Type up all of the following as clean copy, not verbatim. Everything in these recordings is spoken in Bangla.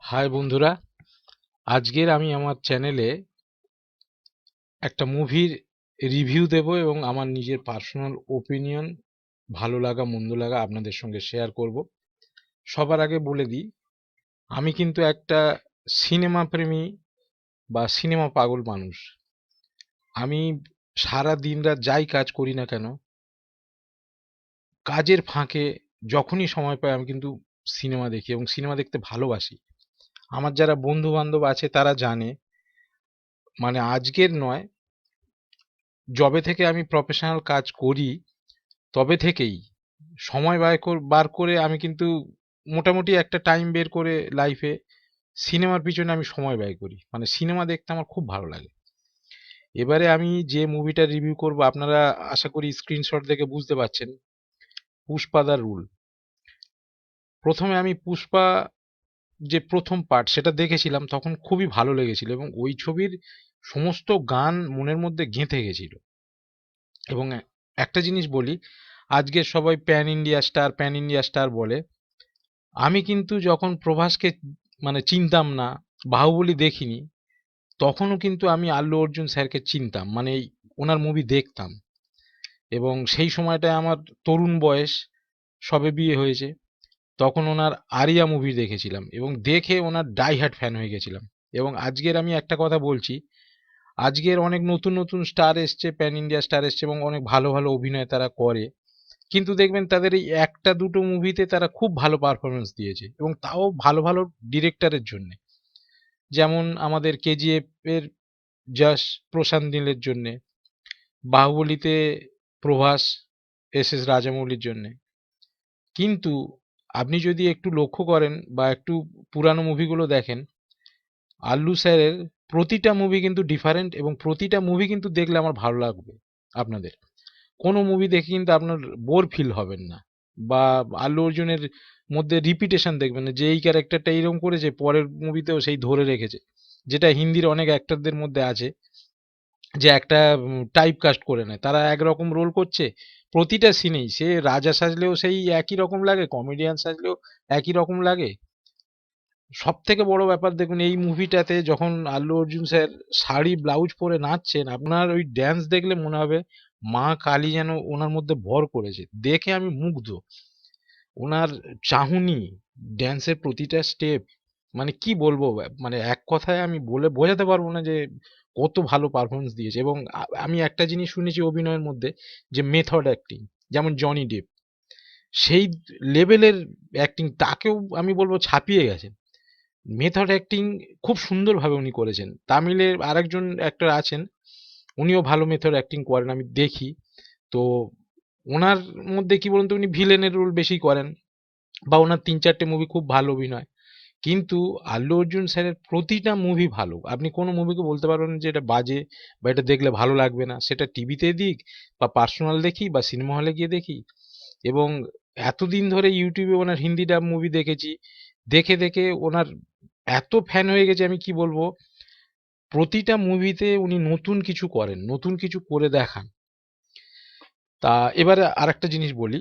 হাই বন্ধুরা, আজকের আমি আমার চ্যানেলে একটা মুভির রিভিউ দেব এবং আমার নিজের পার্সোনাল ওপিনিয়ন, ভালো লাগা মন্দ লাগা আপনাদের সঙ্গে শেয়ার করব। সবার আগে বলে দিই, আমি কিন্তু একটা সিনেমা প্রেমী বা সিনেমা পাগল মানুষ। আমি সারা দিন রাত যাই কাজ করি না কেন, কাজের ফাঁকে যখনই সময় পাই আমি কিন্তু সিনেমা দেখি এবং সিনেমা দেখতে ভালোবাসি। আমার যারা বন্ধু বান্ধব আছে তারা জানে, মানে আজকের নয়, যবে থেকে আমি প্রফেশনাল কাজ করি তবে থেকেই সময় বার করে আমি কিন্তু মোটামুটি একটা টাইম বের করে লাইফে সিনেমার পিছনে আমি সময় ব্যয় করি। মানে সিনেমা দেখতে আমার খুব ভালো লাগে। এবারে আমি যে মুভিটা রিভিউ করব, আপনারা আশা করি স্ক্রিনশট দেখে বুঝতে পারছেন, পুষ্পা দ্য রুল। প্রথমে আমি পুষ্পা যে প্রথম পার্ট সেটা দেখেছিলাম, তখন খুবই ভালো লেগেছিল এবং ওই ছবির সমস্ত গান মনের মধ্যে গেঁথে গেছিল। এবং একটা জিনিস বলি, আজকে সবাই প্যান ইন্ডিয়া স্টার বলে। আমি কিন্তু যখন প্রভাসকে মানে চিনতাম না, বাহুবলী দেখিনি, তখনও কিন্তু আমি আল্লু অর্জুন স্যারকে চিনতাম, মানে ওনার মুভি দেখতাম। এবং সেই সময়টায় আমার তরুণ বয়স, সবে বিয়ে হয়েছে, তখন ওনার আরিয়া মুভি দেখেছিলাম এবং দেখে ওনার ডাই হার্ট ফ্যান হয়ে গেছিলাম। এবং আজকের আমি একটা কথা বলছি, আজকের অনেক নতুন নতুন স্টার এসছে, প্যান ইন্ডিয়া স্টার এসছে এবং অনেক ভালো ভালো অভিনয় তারা করে, কিন্তু দেখবেন তাদের এই একটা দুটো মুভিতে তারা খুব ভালো পারফরমেন্স দিয়েছে এবং তাও ভালো ভালো ডিরেক্টরের জন্য। যেমন আমাদের কেজিএফ এর যশ প্রশান্ত নীলের জন্যে, বাহুবলীতে প্রভাস এস এস রাজামৌলির জন্যে। কিন্তু আপনি যদি একটু লক্ষ্য করেন বা একটু পুরানো মুভিগুলো দেখেন, আল্লু স্যারের প্রতিটা মুভি কিন্তু ডিফারেন্ট এবং প্রতিটা মুভি কিন্তু দেখলে আমার ভালো লাগবে। আপনাদের কোনো মুভি দেখে কিন্তু আপনার বোর ফিল হবেন না, বা আল্লু অর্জুনের মধ্যে রিপিটেশন দেখবেন না, যে এই ক্যারেক্টারটা এইরকম করেছে পরের মুভিতেও সেই ধরে রেখেছে, যেটা হিন্দির অনেক অ্যাক্টরদের মধ্যে আছে, যে একটা টাইপ কাস্ট করে নেয়, তারা একরকম রোল করছে প্রতিটা সিনেই, সে রাজা সাজলেও সেই একই রকম লাগে, কমেডিয়ান সাজলেও একই রকম লাগে। সব থেকে বড় ব্যাপার দেখুন, এই মুভিটাতে যখন আল্লু অর্জুন স্যার শাড়ি ব্লাউজ পরে নাচছেন, আপনার ওই ড্যান্স দেখলে মনে হবে মা কালী যেন ওনার মধ্যে ভর করেছে। দেখে আমি মুগ্ধ। ওনার চাহনি, ড্যান্সের প্রতিটা স্টেপ, মানে কি বলবো, মানে এক কথায় আমি বলে বোঝাতে পারবো না যে কত ভালো পারফরমেন্স দিয়েছে। এবং আমি একটা জিনিস শুনেছি অভিনয়ের মধ্যে, যে মেথড অ্যাক্টিং, যেমন জনি ডেপ সেই লেভেলের অ্যাক্টিং, তাকেও আমি বলবো ছাপিয়ে গেছে। মেথড অ্যাক্টিং খুব সুন্দরভাবে উনি করেছেন। তামিলের আরেকজন অ্যাক্টর আছেন, উনিও ভালো মেথড অ্যাক্টিং করেন আমি দেখি। তো ওনার মধ্যে কি বলুন তো, উনি ভিলেনের রোল বেশি করেন, বা ওনার ৩-৪টে মুভি খুব ভালো অভিনয়। কিন্তু আল্লু অর্জুন স্যারের প্রতিটা মুভি ভালো। আপনি কোনো মুভিকে বলতে পারবেন না যে এটা বাজে বা এটা দেখলে ভালো লাগবে না। সেটা টিভিতে দিক বা পার্সোনাল দেখি বা সিনেমা হলে গিয়ে দেখি। এবং এতদিন ধরে ইউটিউবে ওনার হিন্দি ডাব মুভি দেখেছি। দেখে, দেখে ওনার এত ফ্যান হয়ে গেছি আমি কি বলবো। প্রতিটা মুভিতে উনি নতুন কিছু করেন, নতুন কিছু করে দেখান। তা এবারে আরেকটা জিনিস বলি,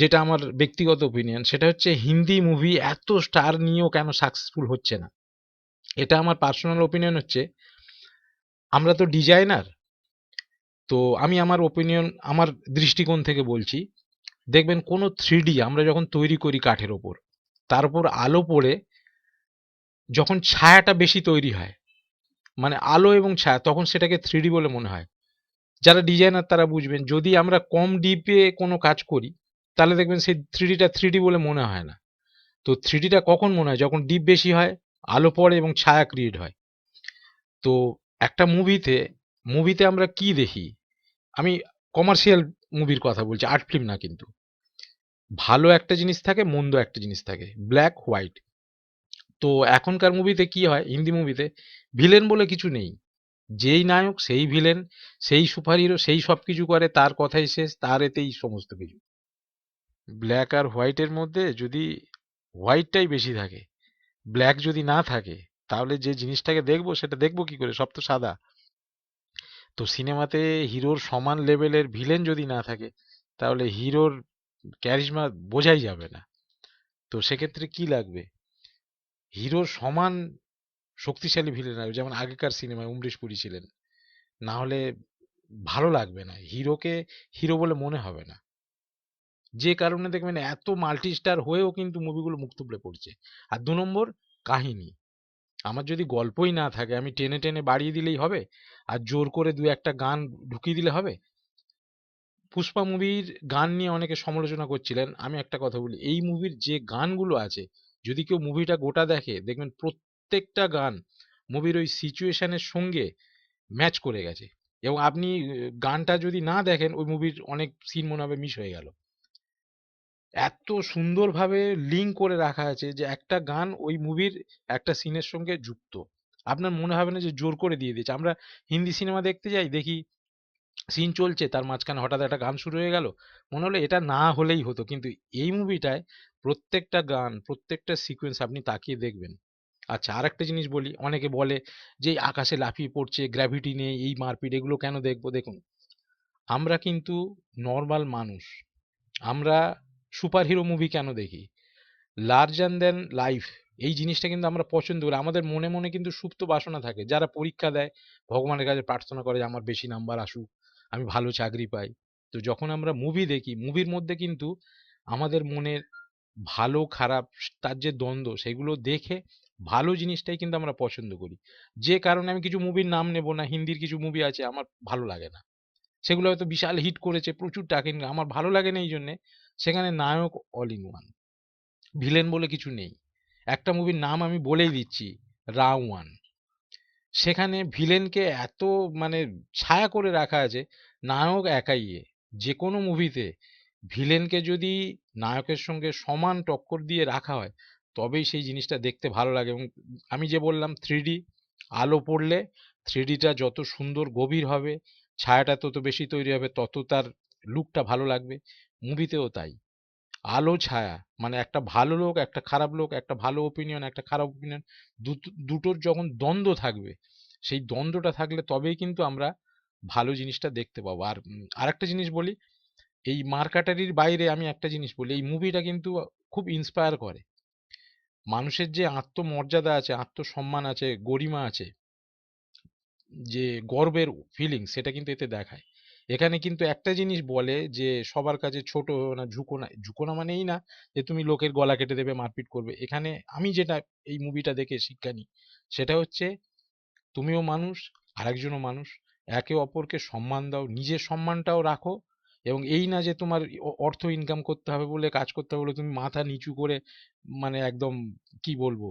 যেটা আমার ব্যক্তিগত ওপিনিয়ন, সেটা হচ্ছে হিন্দি মুভি এত স্টার নিয়েও কেন সাকসেসফুল হচ্ছে না। এটা আমার পার্সোনাল ওপিনিয়ন হচ্ছে, আমরা তো ডিজাইনার। তো আমি আমার ওপিনিয়ন, আমার দৃষ্টিকোণ থেকে বলছি, দেখবেন কোনো 3D আমরা যখন তৈরি করি কাঠের ওপর, তার উপর আলো পড়ে যখন ছায়াটা বেশি তৈরি হয়, মানে আলো এবং ছায়া, তখন সেটাকে 3D বলে মনে হয়। যারা ডিজাইনার তারা বুঝবেন। যদি আমরা কম ডিপে কোনো কাজ করি, তাহলে দেখবেন সেই 3Dটা 3D বলে মনে হয় না। তো 3Dটা কখন মনে হয়? যখন ডিপ বেশি হয়, আলো পড়ে এবং ছায়া ক্রিয়েট হয়। তো একটা মুভিতে আমরা কি দেখি? আমি কমার্শিয়াল মুভির কথা বলছি, আর্ট ফিল্ম না কিন্তু। ভালো একটা জিনিস থাকে, মন্দ একটা জিনিস থাকে, ব্ল্যাক হোয়াইট। তো এখনকার মুভিতে কি হয়, হিন্দি মুভিতে ভিলেন বলে কিছু নেই। যেই নায়ক সেই ভিলেন, সেই সুপার হিরো, সেই সবকিছু করে, তার কথাই শেষ, তার এতেই সমস্ত কিছু। ব্ল্যাক আর হোয়াইটের মধ্যে যদি হোয়াইটটাই বেশি থাকে, ব্ল্যাক যদি না থাকে, তাহলে যে জিনিসটাকে দেখবো সেটা দেখবো কি করে? সব তো সাদা। তো সিনেমাতে হিরোর সমান লেভেলের ভিলেন যদি না থাকে, তাহলে হিরোর ক্যারিশমা বোঝাই যাবে না। তো সেক্ষেত্রে কি লাগবে? হিরোর সমান শক্তিশালী ভিলেন আসবে, যেমন আগেকার সিনেমায় অমরিশ পুরী ছিলেন। না হলে ভালো লাগবে না, হিরোকে হিরো বলে মনে হবে না। যে কারণে দেখবেন এত মাল্টি স্টার হয়েও কিন্তু মুভিগুলো মুখ থুবড়ে পড়ছে। আর ২ নম্বর কাহিনী। আমার যদি গল্পই না থাকে, আমি টেনে টেনে বাড়িয়ে দিলেই হবে? আর জোর করে ২-১ টা গান ঢুকিয়ে দিলে হবে? পুষ্পা মুভির গান নিয়ে অনেকে সমালোচনা করছিলেন। আমি একটা কথা বলি, এই মুভির যে গানগুলো আছে, যদি কেউ মুভিটা গোটা দেখে, দেখবেন প্রত্যেকটা গান মুভির ওই সিচুয়েশনের সঙ্গে ম্যাচ করে গেছে। এবং আপনি গানটা যদি না দেখেন, ওই মুভির অনেক সিন মনে হবে মিস হয়ে গেল। এত সুন্দরভাবে লিঙ্ক করে রাখা আছে যে একটা গান ওই মুভির একটা সিনের সঙ্গে যুক্ত। আপনার মনে হবে না যে জোর করে দিয়ে দিয়েছে। আমরা হিন্দি সিনেমা দেখতে যাই, দেখি সিন চলছে, তার মাঝখানে হঠাৎ একটা গান শুরু হয়ে গেল। মনে হলো এটা না হলেই হতো। কিন্তু এই মুভিটায় প্রত্যেকটা গান, প্রত্যেকটা সিকোয়েন্স আপনি তাকিয়ে দেখবেন। আচ্ছা, আরেকটা জিনিস বলি, অনেকে বলে যে এই আকাশে লাফিয়ে পড়ছে, গ্র্যাভিটি নেই, এই মারপিট, এগুলো কেন দেখবো? দেখুন, আমরা কিন্তু নরমাল মানুষ। আমরা সুপারহিরো মুভি কেন দেখি? লার্জার দ্যান লাইফ, এই জিনিসটা কিন্তু আমরা পছন্দ করি। আমাদের মনে মনে কিন্তু সুপ্ত বাসনা থাকে। যারা পরীক্ষা দেয়, ভগবানের কাছে প্রার্থনা করে যে আমার বেশি নাম্বার আসুক, আমি ভালো চাকরি পাই। তো যখন আমরা মুভি দেখি, মুভির মধ্যে কিন্তু আমাদের মনের ভালো খারাপ তার যে দ্বন্দ্ব, সেগুলো দেখে ভালো জিনিসটাই কিন্তু আমরা পছন্দ করি। যে কারণে আমি কিছু মুভির নাম নেব না, হিন্দির কিছু মুভি আছে আমার ভালো লাগে না। সেগুলো হয়তো বিশাল হিট করেছে, প্রচুর টাকা ইনকাম, আমার ভালো লাগে না এই জন্যে সেখানে নায়ক অল ইন ওয়ান, ভিলেন বলে কিছু নেই। একটা মুভির নাম আমি বলেই দিচ্ছি, রা 1। সেখানে ভিলেনকে এত মানে ছায়া করে রাখা আছে, নায়ক একাই যেকোনো মুভিতে ভিলেনকে যদি নায়কের সঙ্গে সমান টক্কর দিয়ে রাখা হয়, তবেই সেই জিনিসটা দেখতে ভালো লাগে। এবং আমি যে বললাম 3D, আলো পড়লে 3Dটা যত সুন্দর গভীর হবে, ছায়াটা তত বেশি তৈরি হবে, তত তার লুকটা ভালো লাগবে। মুভিতেও তাই। আলো ছায়া মানে একটা ভালো লোক, একটা খারাপ লোক, একটা ভালো ওপিনিয়ন, একটা খারাপ ওপিনিয়ন, দুটোর যখন দ্বন্দ্ব থাকবে, সেই দ্বন্দ্বটা থাকলে তবেই কিন্তু আমরা ভালো জিনিসটা দেখতে পাবো। আর আরেকটা জিনিস বলি, এই মার্কাটারির বাইরে আমি একটা জিনিস বলি, এই মুভিটা কিন্তু খুব ইন্সপায়ার করে। মানুষের যে আত্মমর্যাদা আছে, আত্মসম্মান আছে, গরিমা আছে, যে গর্বের ফিলিং, সেটা কিন্তু এতে দেখায়। এখানে কিন্তু একটা জিনিস বলে যে সবার কাছে ছোট হও না, ঝুঁকো না। ঝুঁকো না মানে এই না যে তুমি লোকের গলা কেটে দেবে, মারপিট করবে। এখানে আমি যেটা এই মুভিটা দেখে শিক্ষা নিই, সেটা হচ্ছে তুমিও মানুষ, আরেকজনও মানুষ। একে অপরকে সম্মান দাও, নিজের সম্মানটাও রাখো। এবং এই না যে তোমার অর্থ ইনকাম করতে হবে বলে, কাজ করতে হবে বলে তুমি মাথা নিচু করে মানে একদম কি বলবো,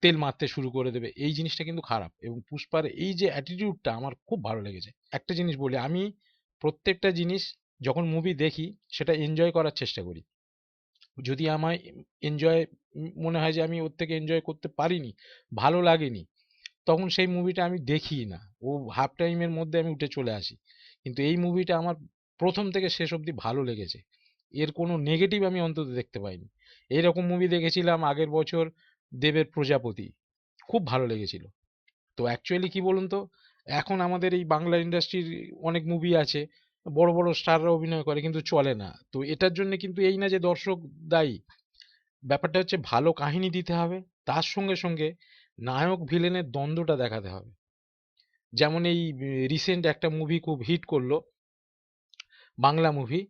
তেল মারতে শুরু করে দেবে। এই জিনিসটা কিন্তু খারাপ। এবং পুষ্পার এই যে অ্যাটিটিউডটা আমার খুব ভালো লেগেছে। একটা জিনিস বলি, আমি প্রত্যেকটা জিনিস যখন মুভি দেখি, সেটা এনজয় করার চেষ্টা করি। যদি আমায় এনজয় মনে হয় যে আমি ওর থেকে এনজয় করতে পারিনি, ভালো লাগেনি, তখন সেই মুভিটা আমি দেখিই না। ও হাফ টাইমের মধ্যে আমি উঠে চলে আসি। কিন্তু এই মুভিটা আমার ১ম থেকে শেষ অবধি ভালো লেগেছে। এর কোনো নেগেটিভ আমি অন্তত দেখতে পাইনি। এইরকম মুভি দেখেছিলাম আগের বছর, 'দেবের প্রজাপতি'। খুব ভালো লেগেছিল। তো অ্যাকচুয়ালি কি বলুন তো, এখন আমাদের এই বাংলা ইন্ডাস্ট্রির অনেক মুভি আছে, বড়, বড় স্টাররা অভিনয় করে কিন্তু চলে না। তো এটার জন্যে কিন্তু এই না যে দর্শক দায়ী। ব্যাপারটা হচ্ছে ভালো কাহিনী দিতে হবে। তার সঙ্গে, সঙ্গে নায়ক ভিলেনের দ্বন্দ্বটা দেখাতে হবে। যেমন এই রিসেন্ট একটা মুভি খুব হিট করলো, বাংলা মুভি,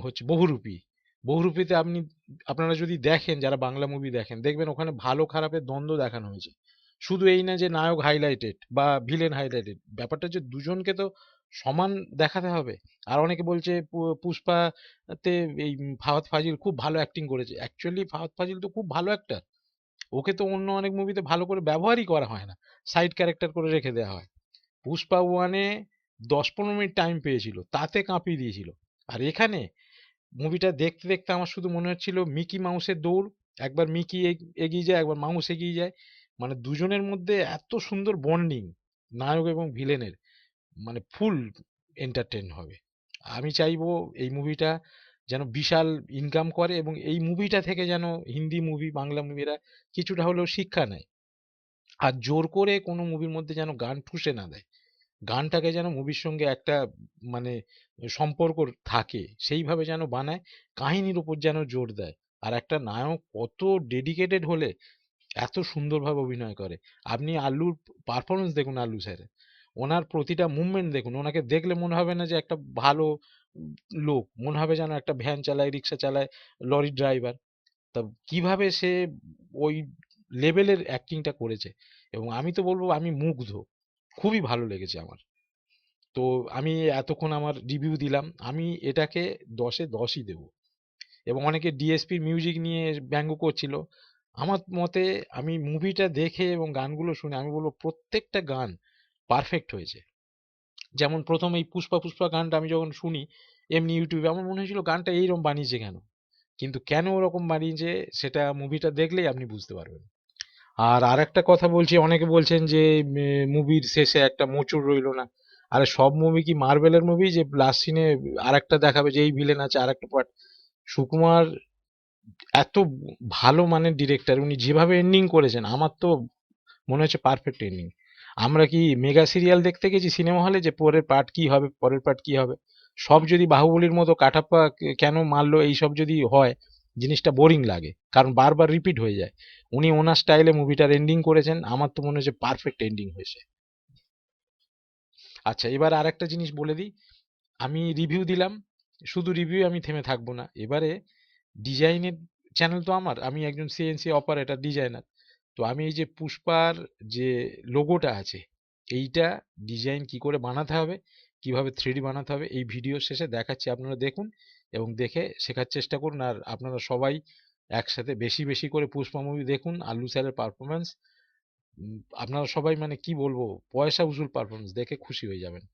হচ্ছে 'বহুরূপী'। 'বহুরূপীতে' আপনারা যদি দেখেন, যারা বাংলা মুভি দেখেন, দেখবেন ওখানে ভালো খারাপের দ্বন্দ্ব দেখানো হয়েছে। শুধু এই না যে নায়ক হাইলাইটেড বা ভিলেন হাইলাইটেড। ব্যাপারটা হচ্ছে দুজনকে তো সমান দেখাতে হবে। আর অনেকে বলছে 'পুষ্পাতে' এই ফাহাদ ফাজিল খুব ভালো অ্যাক্টিং করেছে। অ্যাকচুয়ালি ফাহাদ ফাজিল তো খুব ভালো অ্যাক্টর। ওকে তো অন্য অনেক মুভিতে ভালো করে ব্যবহারই করা হয় না। সাইড ক্যারেক্টার করে রেখে দেয়া হয়। 'পুষ্পা 1' এ ১০-১৫ মিনিট টাইম পেয়েছিল, তাতে কাঁপিয়ে দিয়েছিল। আর এখানে মুভিটা দেখতে, দেখতে আমার শুধু মনে হচ্ছিল মিকি মাউসের দৌড়। একবার মিকি এগিয়ে যায়, একবার মাউস এগিয়ে যায়। মানে দুজনের মধ্যে এত সুন্দর বন্ডিং, নায়ক এবং ভিলেনের, মানে ফুল এন্টারটেইন হবে। আমি চাইবো এই মুভিটা যেন বিশাল ইনকাম করে এবং এই মুভিটা থেকে যেন হিন্দি মুভি, বাংলা মুভিরা কিছুটা হলেও শিক্ষা নেয়। আর জোর করে কোনো মুভির মধ্যে যেন গান ঠুসে না দেয়। গানটাকে যেন মুভির সঙ্গে একটা মানে সম্পর্ক থাকে, সেইভাবে যেন বানায়, কাহিনীর উপর যেন জোর দেয়। আর একটা নায়ক কত ডেডিকেটেড হলে এত সুন্দরভাবে অভিনয় করে। আপনি আল্লুর পারফরমেন্স দেখুন, আল্লু স্যারের। ওনার প্রতিটা মুভমেন্ট দেখুন, ওনাকে দেখলে মনে হবে না যে একটা ভালো উম, লোক, মনে হবে যেন একটা ভ্যান চালায়, রিক্সা চালায়, লরির ড্রাইভার। তা কিভাবে সে ওই লেভেলের অ্যাক্টিংটা করেছে, এবং আমি তো বলবো আমি মুগ্ধ, খুবই ভালো লেগেছে আমার। তো আমি এতক্ষণ আমার রিভিউ দিলাম, আমি এটাকে 10-এ 10ই দেবো। এবং অনেকে ডিএসপি মিউজিক নিয়ে ব্যঙ্গ করছিল। আমার মতে আমি মুভিটা দেখে এবং গানগুলো শুনে আমি বলবো প্রত্যেকটা গান পারফেক্ট হয়েছে। যেমন প্রথম এই পুষ্পা পুষ্পা গানটা আমি যখন শুনি এমনি ইউটিউবে, আমার মনে হয়েছিল গানটা এইরকম বানিয়েছে কেন, কিন্তু কেন ওরকম বানিয়েছে সেটা মুভিটা দেখলেই আপনি বুঝতে পারবেন। আর আরেকটা কথা বলছি, অনেকে বলছেন যে মুভির শেষে একটা মোচড় রইলো না। আরে সব মুভি কি মার্ভেলের মুভি যে লাস্ট সিনে আরেকটা দেখাবে যে এই ভিলেন আছে আরেকটা পার্ট? সুকুমার এত ভালো মানের ডিরেক্টর, উনি যেভাবে এন্ডিং করেছেন আমার তো মনে হচ্ছে পারফেক্ট এন্ডিং। আমরা কি মেগা সিরিয়াল দেখতে গেছি সিনেমা হলে যে পরের পার্ট কি হবে, পরের পার্ট কি হবে? সব যদি বাহুবলীর মতো কাটাপ্পা কেন মারলো এইসব যদি হয়, জিনিসটা বোরিং লাগে, কারণ বারবার রিপিট হয়ে যায়। উনি ওনার স্টাইলে মুভিটার এন্ডিং করেছেন, আমার তো মনে হচ্ছে পারফেক্ট এন্ডিং হয়েছে। আচ্ছা, এবার আরেকটা জিনিস বলে দিই, আমি রিভিউ দিলাম, শুধু রিভিউ আমি থেমে থাকবো না, এবারে ডিজাইনের চ্যানেল তো আমার, আমি একজন সিএনসি অপারেটর ডিজাইনার। তো আমি এই যে পুষ্পার যে লোগোটা আছে, এইটা ডিজাইন কি করে বানাতে হবে, কিভাবে থ্রিডি বানাতে হবে, এই ভিডিও শেষে দেখাচ্ছি, আপনারা দেখুন এবং দেখে শেখার চেষ্টা করুন। আর আপনারা সবাই একসাথে বেশি বেশি করে পুষ্পা মুভি দেখুন, আল্লু স্যারের পারফরমেন্স, আপনারা সবাই মানে কি বলবো, পয়সা উসুল পারফরমেন্স দেখে খুশি হয়ে যাবেন।